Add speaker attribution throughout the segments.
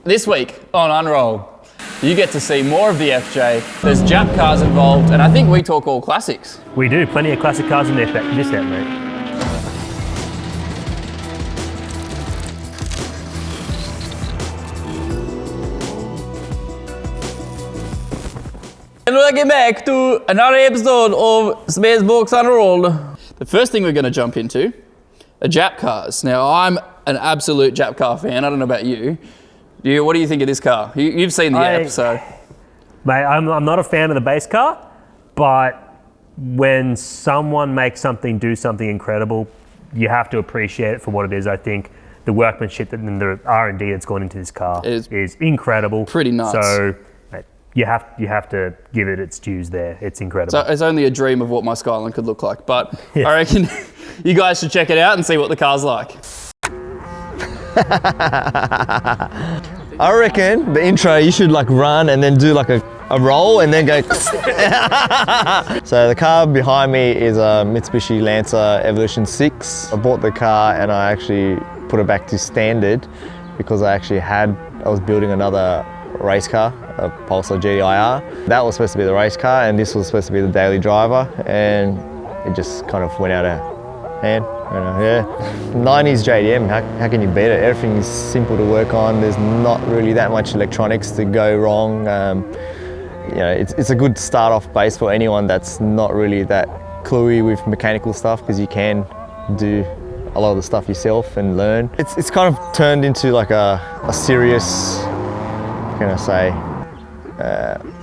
Speaker 1: This week on Unrolled, you get to see more of the FJ. There's Jap cars involved, and I think we talk all classics.
Speaker 2: We do, plenty of classic cars in this set, mate.
Speaker 1: And welcome back to another episode of Sparesbox Unrolled. The first thing we're going to jump into are Jap cars. Now, I'm an absolute Jap car fan. I don't know about you. What do you think of this car? You've seen the app, so.
Speaker 2: Mate, I'm not a fan of the base car, but when someone makes something do something incredible, you have to appreciate it for what it is. I think the workmanship and the R&D that's gone into this car is incredible.
Speaker 1: Pretty nuts.
Speaker 2: So mate, you have to give it its dues there. It's incredible.
Speaker 1: So it's only a dream of what my Skyline could look like, but yeah. I reckon you guys should check it out and see what the car's like.
Speaker 3: I reckon the intro you should like run and then do like a roll and then go. So the car behind me is a Mitsubishi Lancer Evolution 6. I bought the car and I actually put it back to standard because I was building another race car, a Pulsar GTIR. That was supposed to be the race car and this was supposed to be the daily driver, and it just kind of went out of hand. Yeah, 90s JDM, how can you beat it? Everything is simple to work on. There's not really that much electronics to go wrong. You know, it's a good start off base for anyone that's not really that cluey with mechanical stuff, because you can do a lot of the stuff yourself and learn. It's kind of turned into like a serious, how can I say,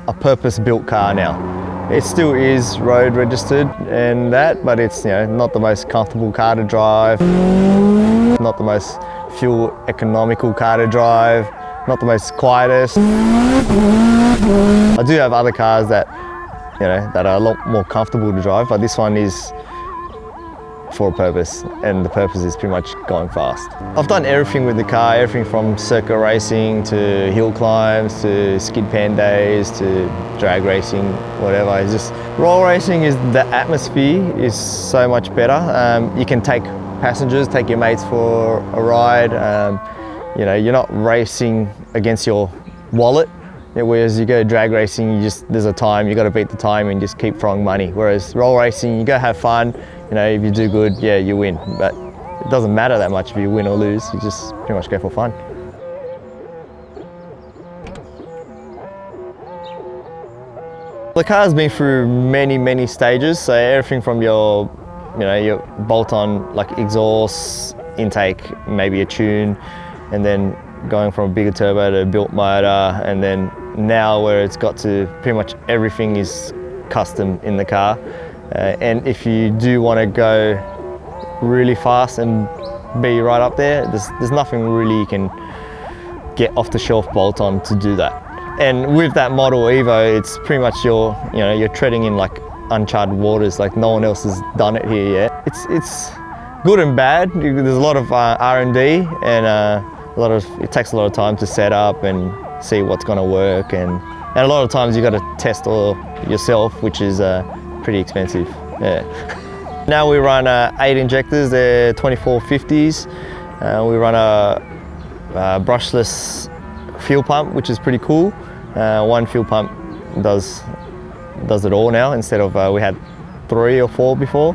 Speaker 3: a purpose-built car now. It still is road registered and that, but it's, you know, not the most comfortable car to drive, not the most fuel economical car to drive, not the most quietest. I do have other cars that, you know, that are a lot more comfortable to drive, but this one is for a purpose, and the purpose is pretty much going fast. I've done everything with the car, everything from circuit racing to hill climbs to skid pan days to drag racing, whatever. It's just roll racing is, the atmosphere is so much better. You can take passengers, take your mates for a ride. You know, you're not racing against your wallet. Whereas you go drag racing, there's a time, you got to beat the time and just keep throwing money. Whereas roll racing, you go have fun. You know, if you do good, yeah, you win. But it doesn't matter that much if you win or lose. You just pretty much go for fun. The car's been through many stages. So everything from your bolt-on like exhaust, intake, maybe a tune, and then going from a bigger turbo to a built motor, and then now where it's got to pretty much everything is custom in the car. And if you do want to go really fast and be right up there, there's nothing really you can get off the shelf bolt-on to do that. And with that model Evo, it's pretty much you're treading in like uncharted waters, like no one else has done it here yet. It's good and bad. There's a lot of R&D and it takes a lot of time to set up and see what's going to work, and a lot of times you got to test all yourself, which is pretty expensive. Yeah. Now we run 8 injectors. They're 2450s. We run a brushless fuel pump, which is pretty cool. One fuel pump does it all now, instead of we had 3 or 4 before.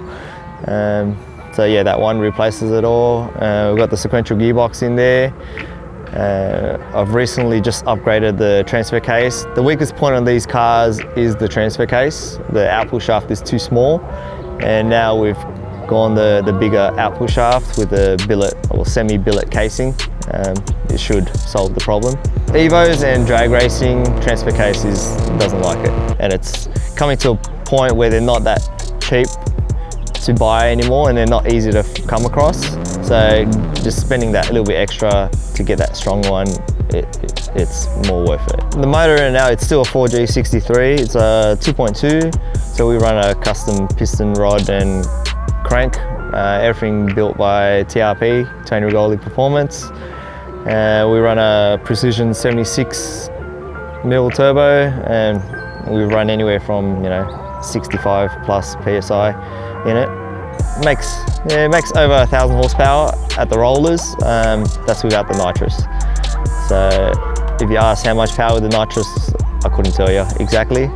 Speaker 3: So yeah, that one replaces it all. We've got the sequential gearbox in there. I've recently just upgraded the transfer case. The weakest point on these cars is the transfer case. The output shaft is too small, and now we've gone the bigger output shaft with a billet or semi-billet casing. It should solve the problem. Evos and drag racing, transfer cases doesn't like it, and it's coming to a point where they're not that cheap to buy anymore, and they're not easy to come across. So just spending that little bit extra to get that strong one, it's more worth it. The motor in it now, it's still a 4G63. It's a 2.2, so we run a custom piston rod and crank. Everything built by TRP, Tony Rigoli Performance. We run a Precision 76mm turbo, and we run anywhere from 65 plus PSI in it. It makes over 1,000 horsepower at the rollers. That's without the nitrous. So If you ask how much power with the nitrous, I couldn't tell you exactly.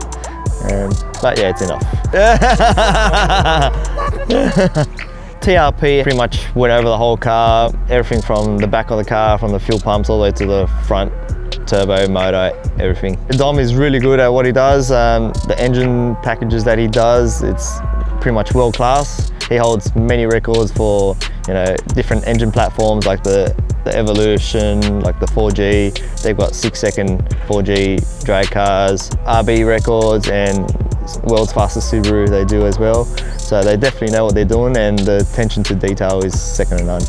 Speaker 3: But yeah, it's enough. TRP pretty much went over the whole car, everything from the back of the car, from the fuel pumps all the way to the front, turbo, motor, everything. Dom is really good at what he does. The engine packages that he does, it's pretty much world class. He holds many records for, you know, different engine platforms like the Evolution, like the 4G. They've got 6-second 4G drag cars, RB records, and world's fastest Subaru they do as well. So they definitely know what they're doing, and the attention to detail is second to none.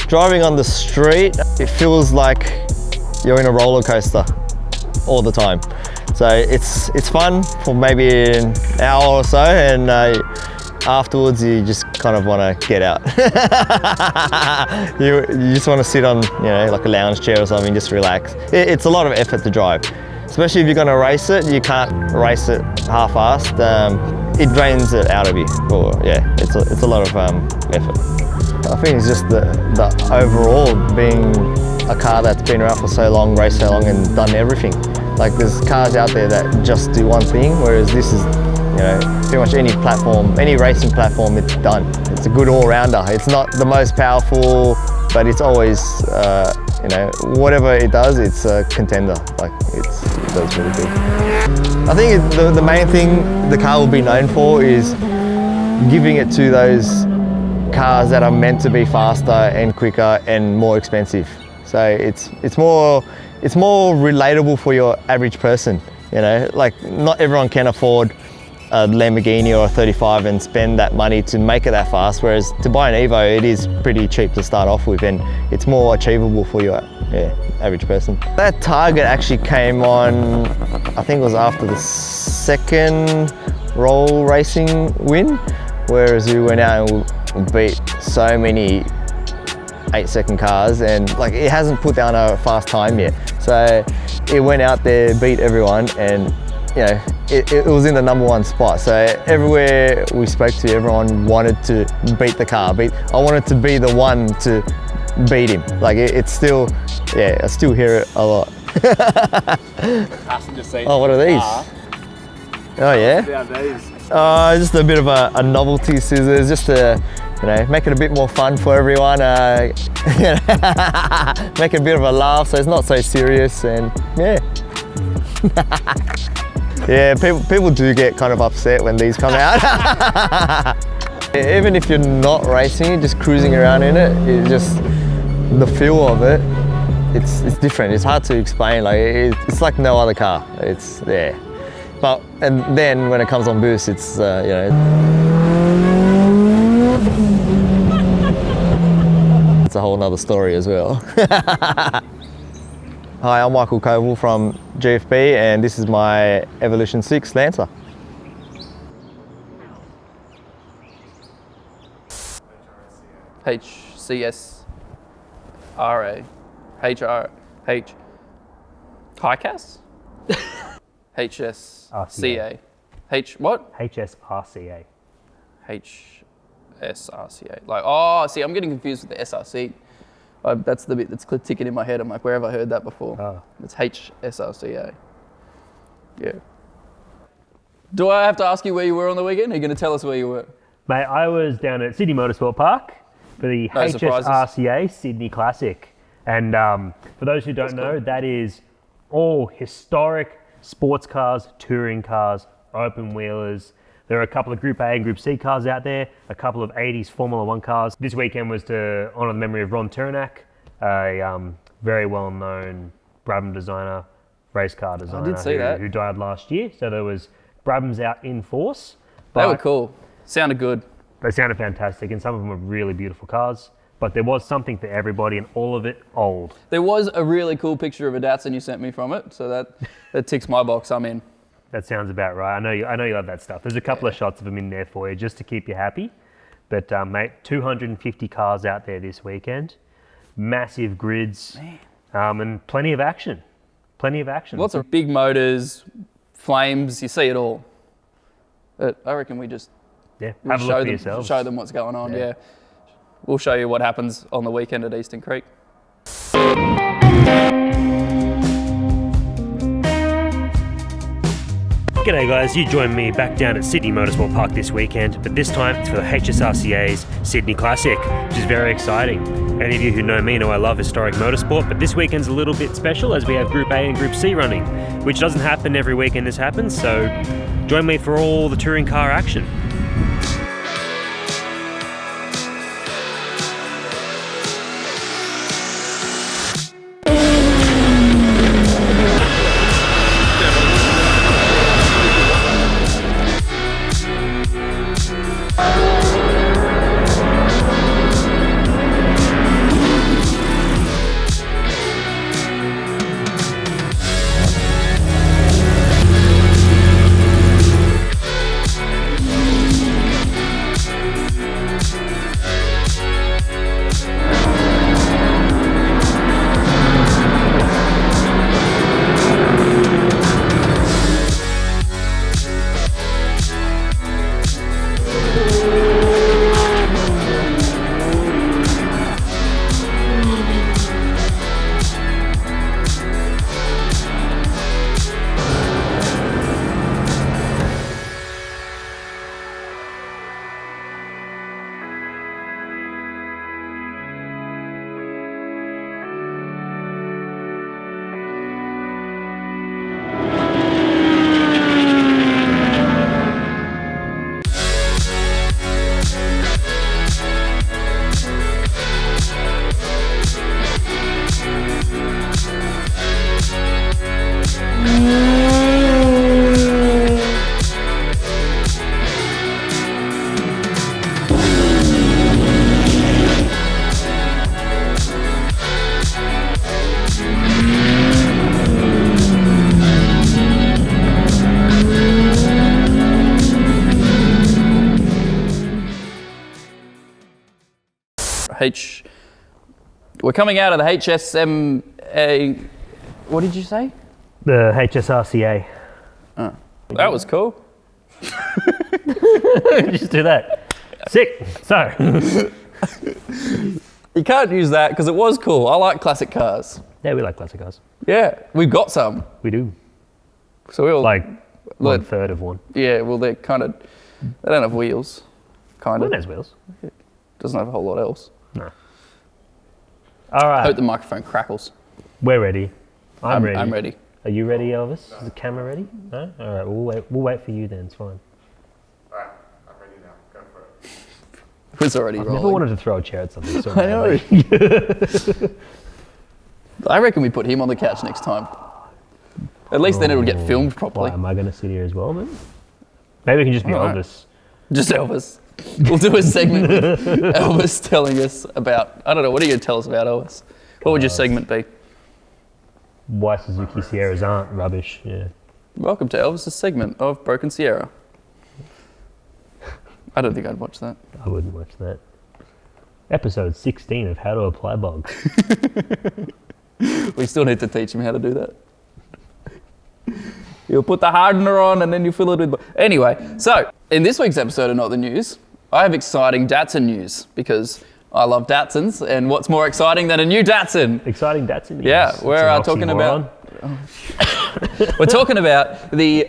Speaker 3: Driving on the street, it feels like you're in a roller coaster all the time. So it's fun for maybe an hour or so, and afterwards you just kind of want to get out. you just want to sit on, you know, like a lounge chair or something, just relax. It's a lot of effort to drive, especially if you're going to race it. You can't race it half-assed. It drains it out of you. Yeah, it's a lot of effort. I think it's just the overall being a car that's been around for so long, raced so long, and done everything. Like, there's cars out there that just do one thing, whereas this is, you know, pretty much any platform, any racing platform, it's done. It's a good all-rounder. It's not the most powerful, but it's always, you know, whatever it does, it's a contender. Like, it does really good. I think the main thing the car will be known for is giving it to those cars that are meant to be faster and quicker and more expensive. So it's more relatable for your average person. You know, like, not everyone can afford a Lamborghini or a 35 and spend that money to make it that fast, whereas to buy an Evo, it is pretty cheap to start off with, and it's more achievable for your average person. That target actually came on, I think it was after the second roll racing win, whereas we went out and we beat so many 8-second cars, and like, it hasn't put down a fast time yet. So it went out there, beat everyone, and you know, it was in the #1 spot. So everywhere we spoke to, everyone wanted to beat the car. I wanted to be the one to beat him. Like, it's still, yeah, I still hear it a lot.
Speaker 4: Passenger seat.
Speaker 3: Oh, what are these? Oh yeah? Just a bit of a novelty scissors, just to, you know, make it a bit more fun for everyone. You know, make a bit of a laugh, so it's not so serious, and yeah. Yeah, people do get kind of upset when these come out. Even if you're not racing, just cruising around in it, it's just the feel of it. It's different. It's hard to explain. Like, it's like no other car. It's there. But and then when it comes on boost, it's you know. It's a whole nother story as well. Hi, I'm Michael Koval from GFB, and this is my Evolution 6 Lancer.
Speaker 1: HSRCA. HICAS? HSRCA. What?
Speaker 2: HSRCA.
Speaker 1: HSRCA. Like, oh, see, I'm getting confused with the SRC. That's the bit that's ticking in my head. I'm like, where have I heard that before?
Speaker 2: Oh.
Speaker 1: It's HSRCA. Yeah. Do I have to ask you where you were on the weekend? Are you going to tell us where you were?
Speaker 2: Mate, I was down at Sydney Motorsport Park for the HSRCA Sydney Classic. And for those who don't know, that is all historic sports cars, touring cars, open wheelers. There are a couple of Group A and Group C cars out there, a couple of 80s Formula One cars. This weekend was to honour the memory of Ron Turnak, a very well-known Brabham designer, race car designer.
Speaker 1: I did see that.
Speaker 2: Who died last year. So there was Brabhams out in force.
Speaker 1: They were cool. Sounded good.
Speaker 2: They sounded fantastic, and some of them were really beautiful cars. But there was something for everybody, and all of it old.
Speaker 1: There was a really cool picture of a Datsun you sent me from it, so that ticks my box. I'm in. That
Speaker 2: sounds about right. I know you love that stuff. There's a couple of shots of them in there for you, just to keep you happy. But mate, 250 cars out there this weekend, massive grids, and plenty of action.
Speaker 1: Lots of big motors, flames. You see it all. But I reckon we just
Speaker 2: have a look for yourselves.
Speaker 1: Show them what's going on. Yeah. We'll show you what happens on the weekend at Eastern Creek.
Speaker 2: G'day guys, you joined me back down at Sydney Motorsport Park this weekend, but this time it's for the HSRCA's Sydney Classic, which is very exciting. Any of you who know me know I love historic motorsport, but this weekend's a little bit special as we have Group A and Group C running, which doesn't happen every weekend this happens, so join me for all the touring car action.
Speaker 1: We're coming out of the HSMA, what did you say?
Speaker 2: The HSRCA.
Speaker 1: Oh, that was cool.
Speaker 2: Just do that. Sick. So.
Speaker 1: You can't use that because it was cool. I like classic cars.
Speaker 2: Yeah, we like classic cars.
Speaker 1: Yeah, we've got some.
Speaker 2: We do.
Speaker 1: So we all
Speaker 2: like 1/3 of one.
Speaker 1: Yeah, well they don't have wheels. Kind of.
Speaker 2: One has wheels.
Speaker 1: Doesn't have a whole lot else.
Speaker 2: No. All right.
Speaker 1: I hope the microphone crackles.
Speaker 2: We're ready. I'm ready.
Speaker 1: I'm ready.
Speaker 2: Are you ready, Elvis? No. Is the camera ready? No? All right, we'll wait for you then, it's fine.
Speaker 4: All right, I'm ready now. Go for it.
Speaker 1: It was already rolling.
Speaker 2: I never wanted to throw a chair at something so
Speaker 1: I know. I reckon we put him on the couch next time. At least then it'll get filmed properly.
Speaker 2: Why, am I going to sit here as well, then? Maybe we can just be Elvis.
Speaker 1: Just Elvis. We'll do a segment with Elvis telling us about, I don't know, what are you going to tell us about Elvis? What would your segment be?
Speaker 2: Why Suzuki Sierras aren't rubbish, yeah.
Speaker 1: Welcome to Elvis's segment of Broken Sierra. I don't think I'd watch that.
Speaker 2: I wouldn't watch that. Episode 16 of How to Apply Bogs.
Speaker 1: We still need to teach him how to do that. You put the hardener on and then you fill it with... Anyway, so in this week's episode of Not the News, I have exciting Datsun news because I love Datsuns, and what's more exciting than a new Datsun?
Speaker 2: Exciting Datsun news.
Speaker 1: Yeah, we're talking about... We're talking about the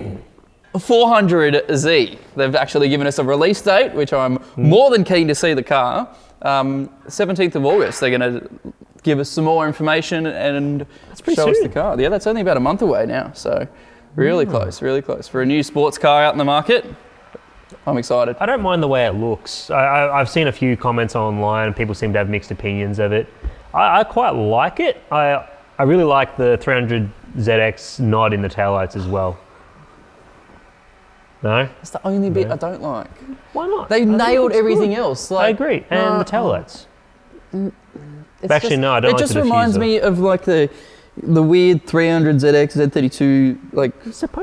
Speaker 1: 400Z. They've actually given us a release date, which I'm more than keen to see the car. 17th of August, they're going to give us some more information and show us the car. Yeah, that's only about a month away now, so really close, really close. For a new sports car out in the market, I'm excited. I
Speaker 2: don't mind the way it looks. I've seen a few comments online, people seem to have mixed opinions of it. I quite like it. I really like the 300ZX nod in the taillights as well. No?
Speaker 1: That's the only bit I don't like.
Speaker 2: Why not?
Speaker 1: They nailed everything else.
Speaker 2: Like, I agree, and the taillights. Actually, no, I don't like the diffuser. It just reminds
Speaker 1: me of like the weird 300ZX Z32 like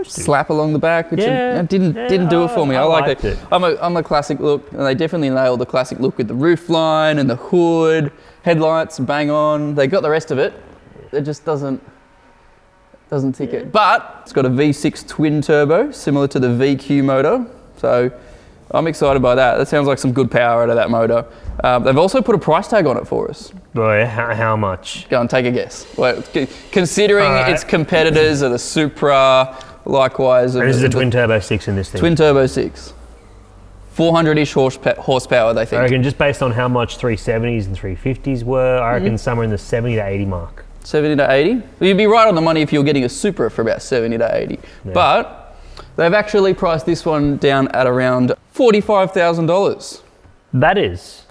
Speaker 1: slap along the back, which didn't do it for me. I like it. I'm a classic look, and they definitely nailed the classic look with the roof line and the hood, headlights, bang on. They got the rest of it. It just doesn't tick it. But it's got a V6 twin turbo, similar to the VQ motor. So I'm excited by that. That sounds like some good power out of that motor. They've also put a price tag on it for us.
Speaker 2: Boy, how much?
Speaker 1: Go and take a guess. Well, considering its competitors are the Supra, likewise.
Speaker 2: And this is a twin turbo 6 in this thing.
Speaker 1: Twin turbo 6. 400-ish horsepower, they think.
Speaker 2: I reckon just based on how much 370s and 350s were, I reckon somewhere in the 70 to 80 mark.
Speaker 1: 70 to 80? Well, you'd be right on the money if you were getting a Supra for about 70 to 80.
Speaker 2: Yeah.
Speaker 1: But they've actually priced this one down at around $45,000.
Speaker 2: That is.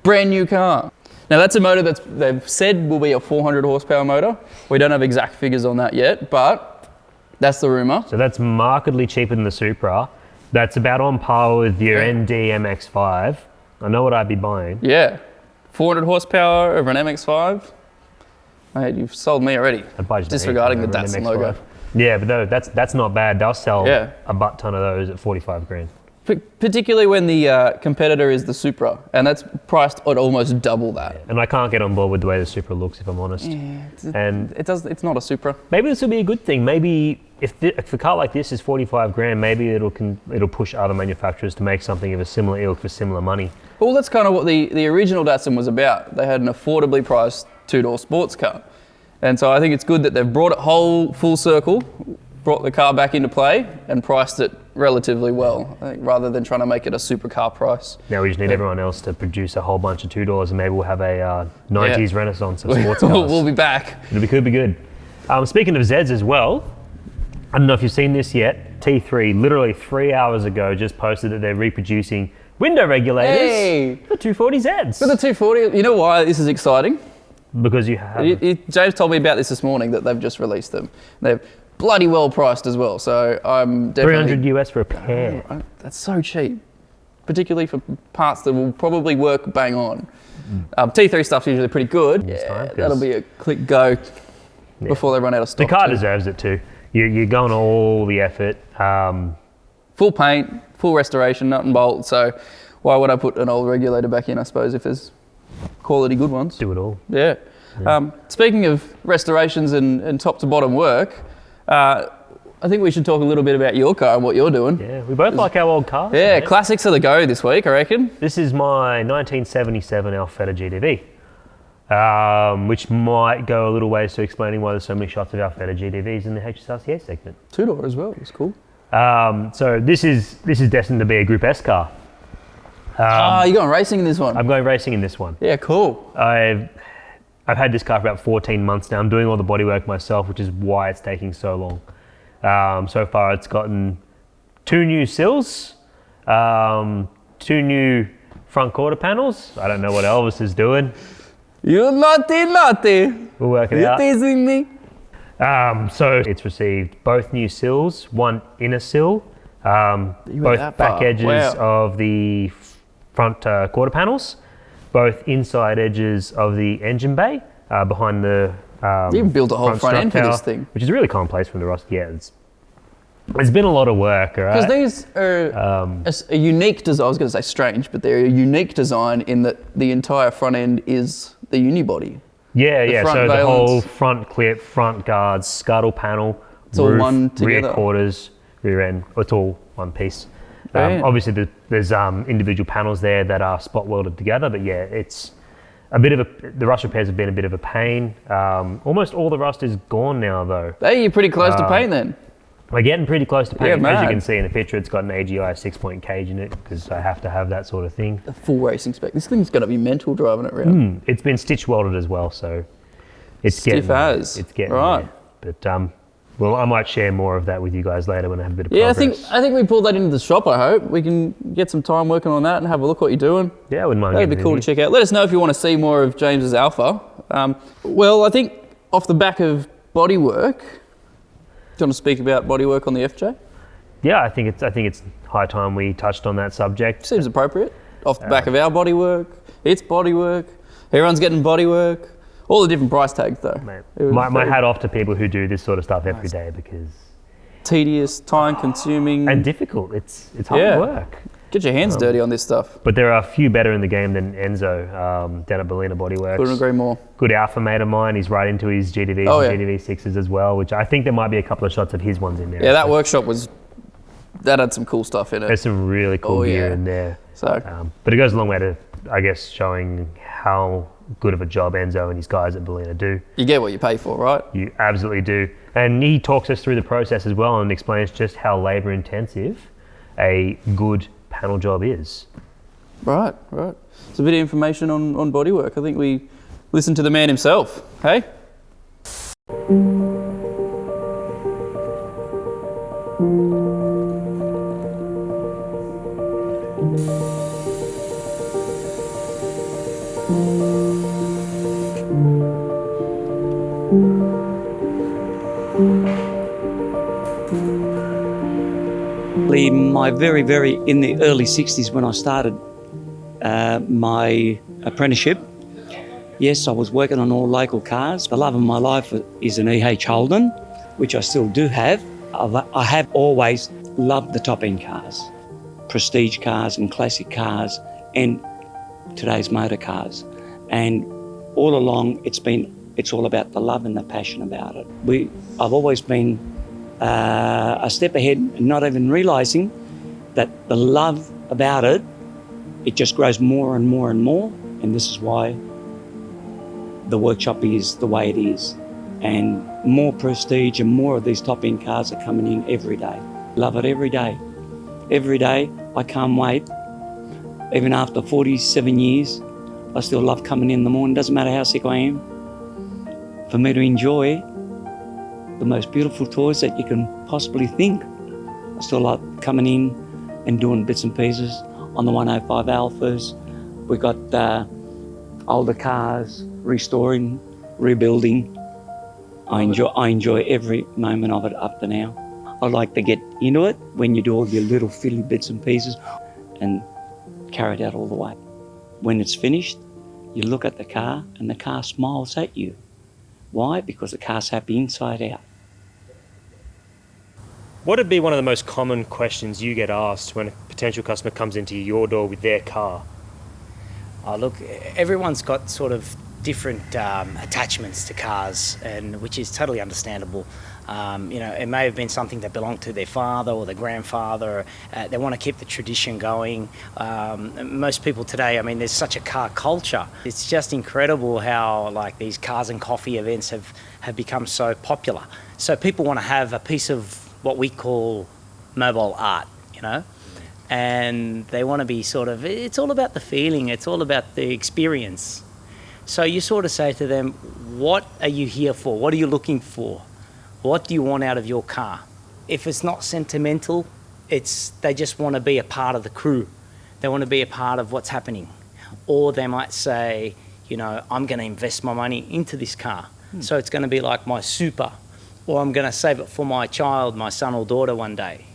Speaker 1: Brand new car. Now that's a motor they've said will be a 400 horsepower motor. We don't have exact figures on that yet, but that's the rumor.
Speaker 2: So that's markedly cheaper than the Supra. That's about on par with your ND MX-5. I know what I'd be buying.
Speaker 1: Yeah. 400 horsepower over an MX-5. Mate, you've sold me already.
Speaker 2: I'd buy just
Speaker 1: disregarding the
Speaker 2: an
Speaker 1: Datsun
Speaker 2: MX-5.
Speaker 1: logo.
Speaker 2: Yeah, but no, that's not bad. They'll sell a butt ton of those at 45 grand.
Speaker 1: Particularly when the competitor is the Supra, and that's priced at almost double that.
Speaker 2: And I can't get on board with the way the Supra looks, if I'm honest.
Speaker 1: Yeah,
Speaker 2: and
Speaker 1: it's not a Supra.
Speaker 2: Maybe this will be a good thing. Maybe if a car like this is 45 grand, maybe it'll push other manufacturers to make something of a similar ilk for similar money.
Speaker 1: Well, that's kind of what the original Datsun was about. They had an affordably priced two-door sports car. And so I think it's good that they've brought it full circle, brought the car back into play and priced it relatively well, I think, rather than trying to make it a supercar price.
Speaker 2: Now we just need everyone else to produce a whole bunch of $2 and maybe we'll have a 90s renaissance of sports cars.
Speaker 1: We'll be back.
Speaker 2: Could be good. Speaking of Zeds as well, I don't know if you've seen this yet, T3 literally 3 hours ago just posted that they're reproducing window regulators for the 240Zs.
Speaker 1: For the 240, you know why this is exciting?
Speaker 2: Because you have...
Speaker 1: James told me about this morning, that they've just released them. They're bloody well priced as well, so I'm definitely...
Speaker 2: 300 US for a pair.
Speaker 1: That's so cheap, particularly for parts that will probably work bang on. T3 stuff's usually pretty good. That'll be a quick go before they run out of stock.
Speaker 2: The car deserves it too. You're going all the effort.
Speaker 1: Full paint, full restoration, nut and bolt, so why would I put an old regulator back in, I suppose, if there's quality good ones?
Speaker 2: Do it all.
Speaker 1: Yeah. Speaking of restorations and top to bottom work, I think we should talk a little bit about your car and what you're doing.
Speaker 2: Yeah, we both like our old cars.
Speaker 1: Yeah,
Speaker 2: mate.
Speaker 1: classics are the go this week, I reckon.
Speaker 2: This is my 1977 Alfetta GTV, which might go a little ways to explaining why there's so many shots of Alfetta GTVs in the HSRCA segment.
Speaker 1: Two-door as well, it's cool.
Speaker 2: So this is destined to be a Group S car.
Speaker 1: You're going racing in this one?
Speaker 2: I'm going racing in this one.
Speaker 1: Yeah, cool.
Speaker 2: I've had this car for about 14 months now. I'm doing all the bodywork myself, which is why it's taking so long. So far it's gotten 2 new sills, 2 new front quarter panels. I don't know what Elvis is doing.
Speaker 1: You naughty.
Speaker 2: We'll work it
Speaker 1: You're
Speaker 2: out.
Speaker 1: teasing me.
Speaker 2: So it's received both new sills, 1 inner sill, both back edges of the front quarter panels, both inside edges of the engine bay, behind the
Speaker 1: you even built a whole front end for this thing.
Speaker 2: Which is a really common place from the Rust. Yeah, there's been a lot of work, all right?
Speaker 1: Because these are a unique design. I was going to say strange, but they're a unique design in that the entire front end is the unibody.
Speaker 2: Yeah. So
Speaker 1: valence.
Speaker 2: the whole front clip, front guards, scuttle panel,
Speaker 1: it's all
Speaker 2: roof,
Speaker 1: one together.
Speaker 2: rear quarters, rear end. It's all one piece.
Speaker 1: Brilliant.
Speaker 2: Obviously, there's individual panels there that are spot welded together, but yeah, it's a bit of the rust repairs have been a bit of a pain. Almost all the rust is gone now, though.
Speaker 1: Hey, you're pretty close to paint then.
Speaker 2: We're getting pretty close to paint.
Speaker 1: Yeah,
Speaker 2: As
Speaker 1: mad.
Speaker 2: you can see in the picture, it's got an AGI 6-point cage in it because I have to have that sort of thing.
Speaker 1: A full racing spec. This thing's going to be mental driving it around.
Speaker 2: It's been stitch welded as well, so it's
Speaker 1: Stiff as.
Speaker 2: It's getting
Speaker 1: right.
Speaker 2: there. But well, I might share more of that with you guys later when I have a bit of
Speaker 1: Yeah,
Speaker 2: progress.
Speaker 1: I think we pulled that into the shop, I hope. We can get some time working on that and have a look what you're doing.
Speaker 2: Yeah, I wouldn't mind.
Speaker 1: That'd be cool to check out. Let us know if you want to see more of James's Alpha. Well, I think off the back of bodywork, do you want to speak about bodywork on the FJ?
Speaker 2: Yeah, I think it's high time we touched on that subject.
Speaker 1: Seems appropriate. Off the back of our bodywork, it's bodywork. Everyone's getting bodywork. All the different price tags though.
Speaker 2: Mate, my hat off to people who do this sort of stuff every day because
Speaker 1: tedious, time consuming,
Speaker 2: and difficult. It's hard work.
Speaker 1: Get your hands dirty on this stuff.
Speaker 2: But there are a few better in the game than Enzo down at Berlina Bodyworks.
Speaker 1: Couldn't agree more.
Speaker 2: Good alpha mate of mine. He's right into his GTVs and GTV6s as well, which I think there might be a couple of shots of his ones in there.
Speaker 1: Yeah, that workshop that had some cool stuff in it.
Speaker 2: There's some really cool gear in there.
Speaker 1: So,
Speaker 2: but it goes a long way to, I guess, showing how good of a job Enzo and his guys at Berlina do.
Speaker 1: You get what you pay for, right?
Speaker 2: You absolutely do. And he talks us through the process as well and explains just how labour intensive a good panel job is.
Speaker 1: Right. It's a bit of information on bodywork. I think we listen to the man himself, hey?
Speaker 5: My very in the early 60s when I started my apprenticeship, yes, I was working on all local cars. The love of my life is an EH Holden, which I still do have. I have always loved the top end cars, prestige cars and classic cars and today's motor cars. And all along it's all about the love and the passion about it. I've always been a step ahead, not even realising that the love about it just grows more and more and more, and this is why the workshop is the way it is. And more prestige and more of these top-end cars are coming in every day. Love it every day. Every day, I can't wait. Even after 47 years, I still love coming in the morning, doesn't matter how sick I am, for me to enjoy the most beautiful toys that you can possibly think. I still like coming in and doing bits and pieces on the 105 Alphas. We got older cars, restoring, rebuilding. I enjoy every moment of it up to now. I like to get into it when you do all your little fiddly bits and pieces and carry it out all the way. When it's finished, you look at the car and the car smiles at you. Why? Because the car's happy inside out.
Speaker 2: What would be one of the most common questions you get asked when a potential customer comes into your door with their car?
Speaker 6: Look, everyone's got sort of different attachments to cars, and which is totally understandable. It may have been something that belonged to their father or their grandfather. They want to keep the tradition going. Most people today, there's such a car culture. It's just incredible how these cars and coffee events have become so popular. So people want to have a piece of what we call mobile art, and they want to be it's all about the feeling, it's all about the experience. So you sort of say to them, what are you here for? What are you looking for? What do you want out of your car? If it's not sentimental, they just want to be a part of the crew. They want to be a part of what's happening. Or they might say, I'm going to invest my money into this car. So it's going to be like my super, or I'm going to save it for my child, my son or daughter one day,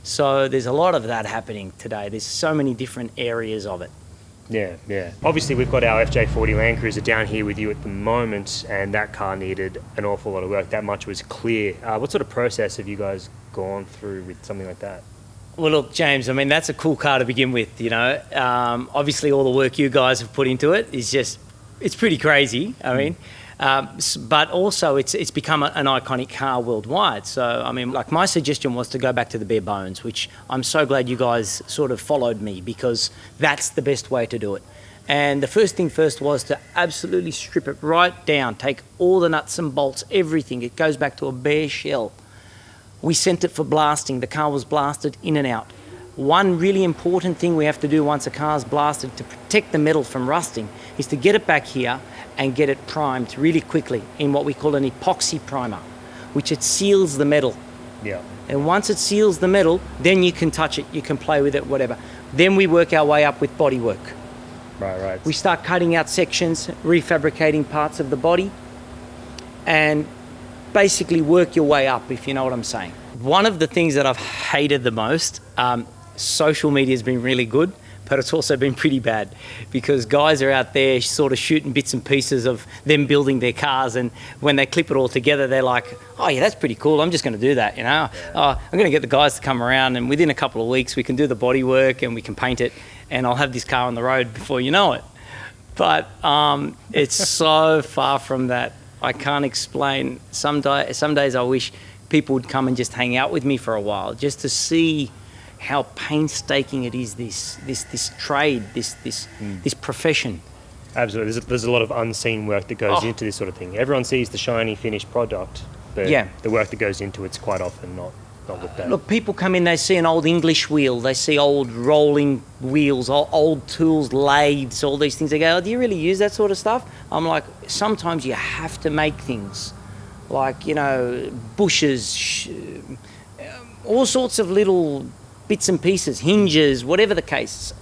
Speaker 6: So there's a lot of that happening today. There's so many different areas of it.
Speaker 2: Yeah. Obviously, we've got our FJ40 Land Cruiser down here with you at the moment, and that car needed an awful lot of work. That much was clear. What sort of process have you guys gone through with something like that?
Speaker 6: Well, look, James, that's a cool car to begin with, Obviously, all the work you guys have put into it is it's pretty crazy. But also it's become an iconic car worldwide. So, my suggestion was to go back to the bare bones, which I'm so glad you guys sort of followed me, because that's the best way to do it. And the first thing first was to absolutely strip it right down, take all the nuts and bolts, everything. It goes back to a bare shell. We sent it for blasting. The car was blasted in and out. One really important thing we have to do once a car's blasted to protect the metal from rusting is to get it back here and get it primed really quickly in what we call an epoxy primer, which it seals the metal.
Speaker 2: Yeah.
Speaker 6: And once it seals the metal, then you can touch it, you can play with it, whatever. Then we work our way up with bodywork.
Speaker 2: Right.
Speaker 6: We start cutting out sections, refabricating parts of the body, and basically work your way up, if you know what I'm saying. One of the things that I've hated the most, social media has been really good, but it's also been pretty bad, because guys are out there sort of shooting bits and pieces of them building their cars, and when they clip it all together, they're like, oh yeah, that's pretty cool, I'm just going to do that, I'm going to get the guys to come around, and within a couple of weeks we can do the body work and we can paint it, and I'll have this car on the road before you know it. But it's so far from that. I can't explain. Some days I wish people would come and just hang out with me for a while, just to see how painstaking it is, this trade, this profession.
Speaker 2: Absolutely. There's a lot of unseen work that goes into this sort of thing. Everyone sees the shiny finished product, the work that goes into it's quite often not looked at.
Speaker 6: Look, people come in, they see an old English wheel, they see old rolling wheels, old tools, lathes, all these things. They go, oh, do you really use that sort of stuff? I'm like, sometimes you have to make things like, you know, bushes, all sorts of little bits and pieces, hinges, whatever the case,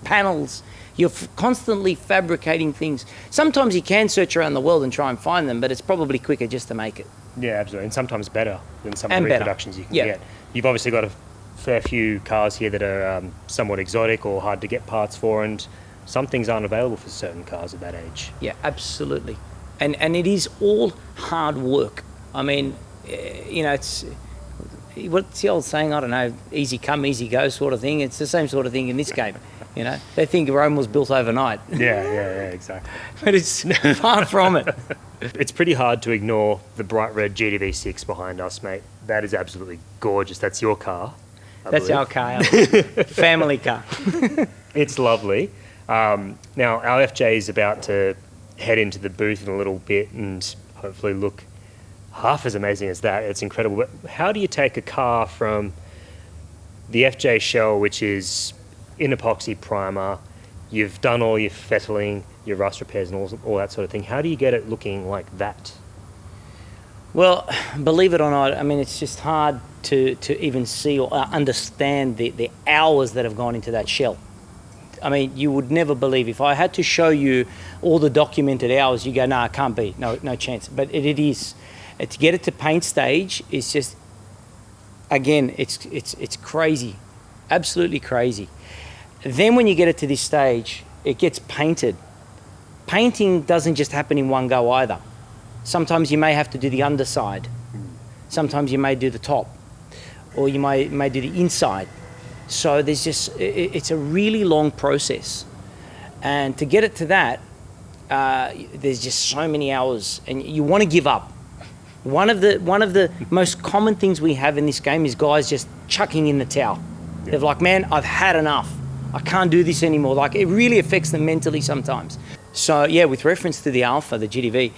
Speaker 6: panels. You're constantly fabricating things. Sometimes you can search around the world and try and find them, but it's probably quicker just to make it.
Speaker 2: Yeah, absolutely. And sometimes better than some of the
Speaker 6: And better.
Speaker 2: reproductions you can get. You've obviously got a fair few cars here that are somewhat exotic or hard to get parts for, and some things aren't available for certain cars at that age.
Speaker 6: Yeah, absolutely. And it is all hard work. I mean, you know, it's, what's the old saying? I don't know, easy come, easy go sort of thing. It's the same sort of thing in this game. You know, they think Rome was built overnight.
Speaker 2: Yeah, exactly.
Speaker 6: But it's far from it.
Speaker 2: It's pretty hard to ignore the bright red GTV6 behind us, mate. That is absolutely gorgeous. That's your car.
Speaker 6: That's our car, family car.
Speaker 2: It's lovely. Now, our FJ is about to head into the booth in a little bit and hopefully look half as amazing as that. It's incredible. But how do you take a car from the FJ shell, which is in epoxy primer, you've done all your fettling, your rust repairs and all that sort of thing. How do you get it looking like that?
Speaker 6: Well, believe it or not, I mean, it's just hard to even see or understand the hours that have gone into that shell. I mean, you would never believe. If I had to show you all the documented hours, you go, no, it can't be, no chance. But it is. To get it to paint stage is just, again, it's crazy, absolutely crazy. Then when you get it to this stage, it gets painted. Painting doesn't just happen in one go either. Sometimes you may have to do the underside. Sometimes you may do the top, or you may do the inside. So there's just, it's a really long process. And to get it to that, there's just so many hours and you want to give up. One of the most common things we have in this game is guys just chucking in the towel. Yeah. They're like, man, I've had enough. I can't do this anymore. Like, it really affects them mentally sometimes. So yeah, with reference to the Alpha, the GTV,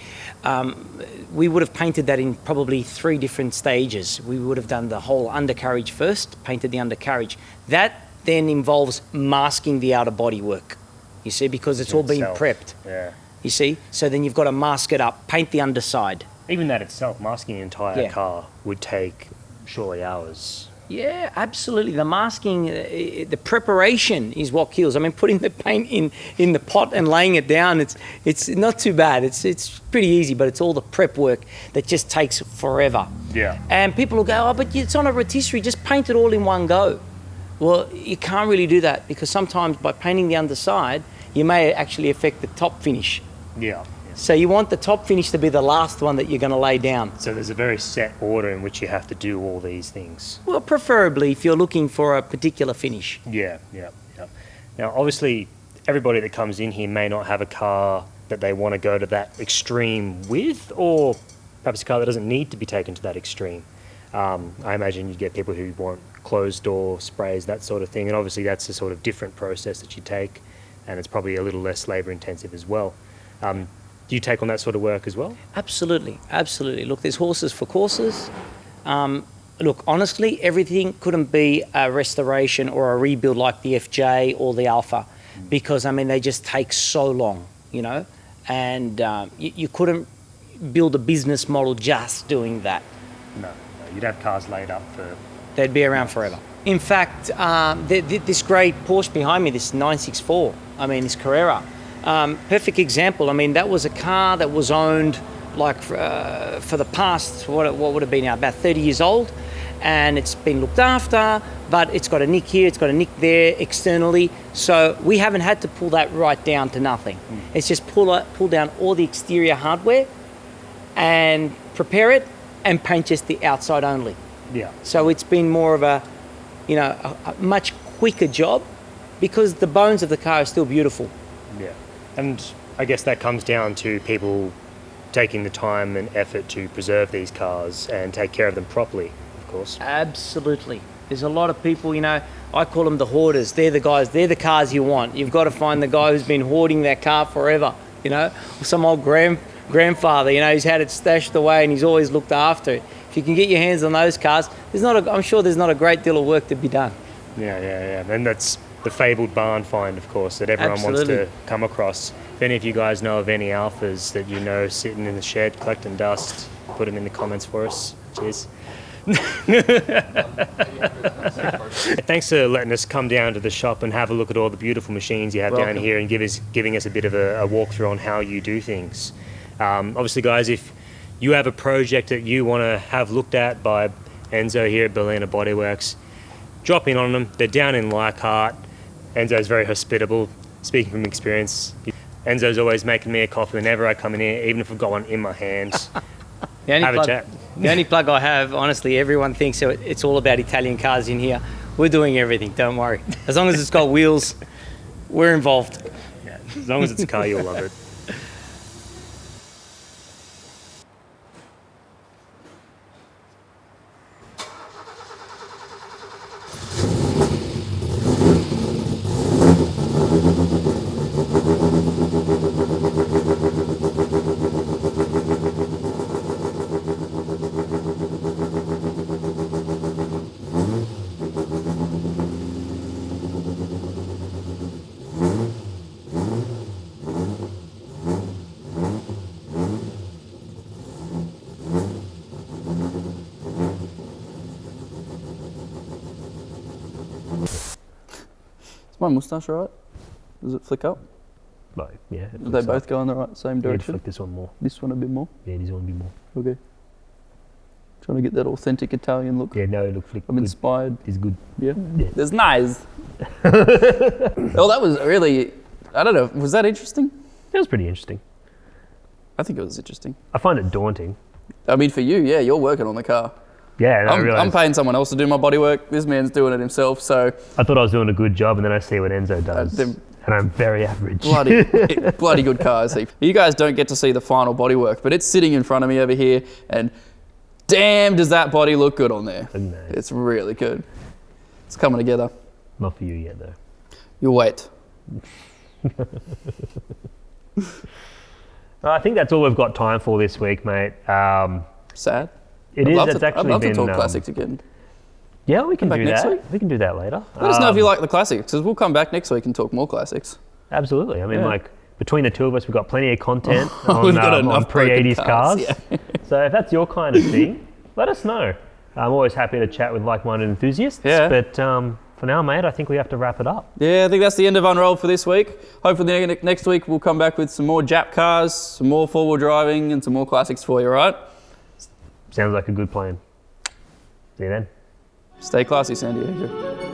Speaker 6: we would have painted that in probably 3 different stages. We would have done the whole undercarriage first, painted the undercarriage. That then involves masking the outer bodywork, you see, because it's all been prepped.
Speaker 2: Yeah.
Speaker 6: You see? So then you've got to mask it up, paint the underside.
Speaker 2: Even that itself, masking an entire car would take surely hours.
Speaker 6: Yeah, absolutely. The masking, the preparation is what kills. I mean, putting the paint in the pot and laying it down, it's not too bad. It's pretty easy, but it's all the prep work that just takes forever.
Speaker 2: Yeah.
Speaker 6: And people will go, oh, but it's on a rotisserie, just paint it all in one go. Well, you can't really do that because sometimes by painting the underside, you may actually affect the top finish.
Speaker 2: Yeah.
Speaker 6: So you want the top finish to be the last one that you're going to lay down.
Speaker 2: So there's a very set order in which you have to do all these things.
Speaker 6: Well, preferably if you're looking for a particular finish.
Speaker 2: Yeah. Now, obviously, everybody that comes in here may not have a car that they want to go to that extreme with, or perhaps a car that doesn't need to be taken to that extreme. I imagine you get people who want closed door sprays, that sort of thing, and obviously that's a sort of different process that you take, and it's probably a little less labour intensive as well. Do you take on that sort of work as well?
Speaker 6: Absolutely. Look, there's horses for courses. Look, honestly, everything couldn't be a restoration or a rebuild like the FJ or the Alpha because, I mean, they just take so long, you know, and you couldn't build a business model just doing that.
Speaker 2: No, you'd have cars laid up for...
Speaker 6: They'd be around forever. In fact, this great Porsche behind me, this 964, this Carrera, perfect example. I mean, that was a car that was owned like for the past, what would have been now, about 30 years old, and it's been looked after, but it's got a nick here, it's got a nick there externally, so we haven't had to pull that right down to nothing. It's just pull down all the exterior hardware and prepare it and paint just the outside only.
Speaker 2: Yeah.
Speaker 6: So it's been more of a much quicker job because the bones of the car are still beautiful.
Speaker 2: Yeah. And I guess that comes down to people taking the time and effort to preserve these cars and take care of them properly, of course.
Speaker 6: Absolutely. There's a lot of people, I call them the hoarders. They're the guys, they're the cars you want. You've got to find the guy who's been hoarding that car forever, or some old grandfather. You know, he's had it stashed away and he's always looked after it. If you can get your hands on those cars, I'm sure there's not a great deal of work to be done.
Speaker 2: Yeah. And that's the fabled barn find, of course, that everyone
Speaker 6: Absolutely.
Speaker 2: wants to come across. If any of you guys know of any alphas that you know sitting in the shed collecting dust, put them in the comments for us. Cheers. Thanks for letting us come down to the shop and have a look at all the beautiful machines you have down here and giving us a bit of a walkthrough on how you do things. Obviously, guys, if you have a project that you want to have looked at by Enzo here at Berlina Bodyworks, drop in on them. They're down in Leichhardt. Enzo's very hospitable. Speaking from experience, Enzo's always making me a coffee whenever I come in here, even if I've got one in my hand. Have a chat.
Speaker 6: The only plug I have, honestly, everyone thinks it's all about Italian cars in here. We're doing everything, don't worry. As long as it's got wheels, we're involved.
Speaker 2: Yeah, as long as it's a car, you'll love it.
Speaker 1: Is my moustache right? Does it flick up?
Speaker 2: Like, yeah.
Speaker 1: Do they both go in the same
Speaker 2: Yeah,
Speaker 1: direction?
Speaker 2: flick this one more.
Speaker 1: This one a bit more?
Speaker 2: Yeah, this one a bit more.
Speaker 1: Okay. Trying to get that authentic Italian look.
Speaker 2: Yeah, no, look, flick.
Speaker 1: I'm
Speaker 2: good.
Speaker 1: inspired.
Speaker 2: It's good.
Speaker 1: Yeah.
Speaker 2: Yeah.
Speaker 1: That's nice. Oh, that was really, I don't know, was that interesting?
Speaker 2: It was pretty interesting.
Speaker 1: I think it was interesting.
Speaker 2: I find it daunting.
Speaker 1: I mean, for you, yeah, you're working on the car.
Speaker 2: Yeah, and I
Speaker 1: I'm
Speaker 2: realised
Speaker 1: paying someone else to do my bodywork. This man's doing it himself, so
Speaker 2: I thought I was doing a good job, and then I see what Enzo does,
Speaker 1: they're
Speaker 2: and I'm very average.
Speaker 1: bloody good cars. You guys don't get to see the final bodywork, but it's sitting in front of me over here, and damn, does that body look good on there.
Speaker 2: Nice.
Speaker 1: It's really good. It's coming together.
Speaker 2: Not for you yet, though.
Speaker 1: You'll wait.
Speaker 2: I think that's all we've got time for this week, mate.
Speaker 1: Sad.
Speaker 2: It
Speaker 1: I'd
Speaker 2: is.
Speaker 1: love
Speaker 2: It's
Speaker 1: to,
Speaker 2: actually
Speaker 1: I'd love
Speaker 2: been.
Speaker 1: to talk classics again.
Speaker 2: Yeah, we can
Speaker 1: back
Speaker 2: do
Speaker 1: next
Speaker 2: that.
Speaker 1: week?
Speaker 2: We can do that later.
Speaker 1: Let us know if you like the classics, because we'll come back next week and talk more classics.
Speaker 2: Absolutely. I mean,
Speaker 1: Yeah.
Speaker 2: like between the two of us, we've got plenty of content on,
Speaker 1: We've got
Speaker 2: on
Speaker 1: enough broken
Speaker 2: pre-80s cars.
Speaker 1: Yeah.
Speaker 2: So if that's your kind of thing, let us know. I'm always happy to chat with like-minded enthusiasts.
Speaker 1: Yeah.
Speaker 2: But for now, mate, I think we have to wrap it up.
Speaker 1: Yeah, I think that's the end of Unrolled for this week. Hopefully next week we'll come back with some more Jap cars, some more four-wheel driving, and some more classics for you, right?
Speaker 2: Sounds like a good plan. See you then.
Speaker 1: Stay classy, San Diego.